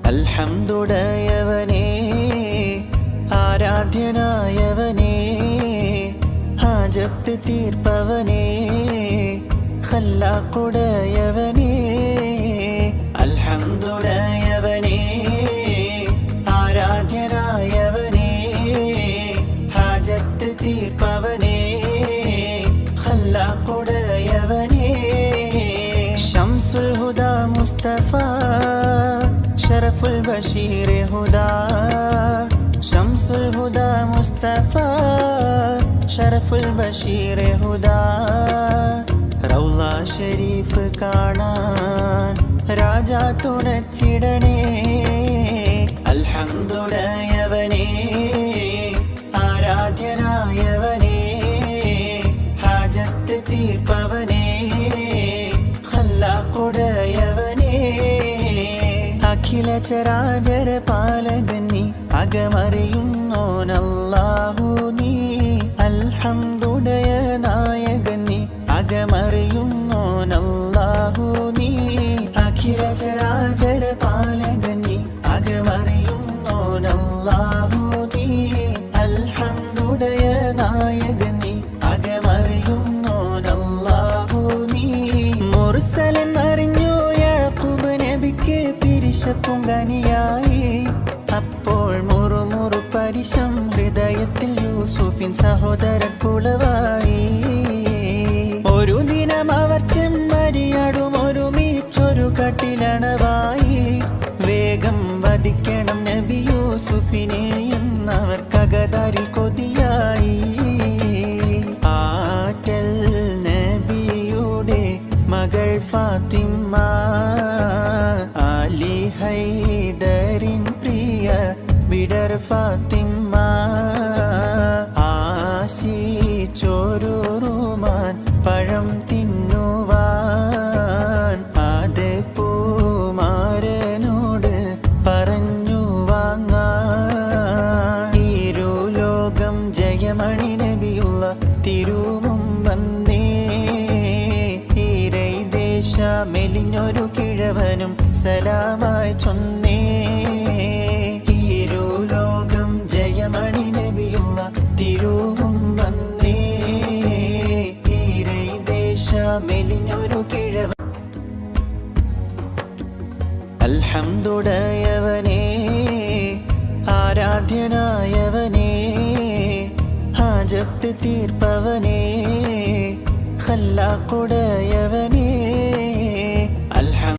അൽഹംദുടയവനേ ആരാധ്യനായവനേ ഹാജത്ത് തീർപ്പവനേ ഖല്ലാഖുടയവനേ അൽഹംദുടയവനേ ആരാധ്യനായവനേ ഹാജത്ത് തീർപ്പവനേ ഖല്ലാഖുടയവനേ ശംസുൽ ഹുദാ മുസ്തഫ ശറഫുൽ ബഷീർ ഹുദാ ശംസുൽ ഹുദാ മുസ്തഫ ശറഫുൽ ബഷീർ ഹുദാ റൗള ഷരീഫ് കാണാൻ രാജാ തുണച്ചിടണേ അൽഹംദുടയവനേ ആരാധ്യനായവനേ ഹാജത്ത് തീർപ്പവനേ ഖല്ലാഖുടയവനേ അഖില ചരാചര പാലകൻ നീ അകമറിയുന്നോനല്ലാഹു നീ അൽഹംദുടയ നായകൻ നീ അകമറിയുന്നോനല്ലാഹു നീ അഖില ചരാചര പാലകൻ നീ അകമറിയുന്നോനല്ലാഹു നീ അൽഹംദുടയ നായകൻ നീ അകമറിയുന്നോനല്ലാഹു നീ മുർസലൻ അറിഞ്ഞു യാഖൂബ് നബിക്ക് പിരിശപ്പുങ്കനിയായി അപ്പോൾ മുറുമുറു പരിശം ഹൃദയത്തിൽ യൂസുഫിൻ സഹോദര കുളവായി ഒരു ദിനം അവർ ചെമ്മരിയാടും ഒരുമിച്ചൊരു കട്ടിലണവായി വേഗം വധിക്കണം നബി യൂസുഫിനെ എന്നവർ കഗതാരിൽ കൊതിയായി ആറ്റൽ നബിയുടെ മകൾ ഫാത്തിമ അലി ഹൈദരിൻ പ്രിയ വിടർ ഫാത്തിമ ആശിച്ചൊരുമാൻ പഴം തിന്നുവാൻ അത് പൂമാരനോട് പറഞ്ഞു വാങ്ങാൻ ഇരുലോകം ജയമണി നബിയുള്ള തിരുവും വന്നേ ഈരൈദേശ മെലിഞ്ഞൊരു കിഴവനും സലാമായി ചൊന്നേ ഇരുലോകം ജയമണി നബിയുള്ള തിരുവും വന്നേ ഈരൈദേശ മെലിഞ്ഞൊരു കിഴവൻ അൽഹംദുടയവനേ ആരാധ്യനായവനേ ഹാജത്ത് തീർപ്പവനേ ഖല്ലാഖുടയവനേ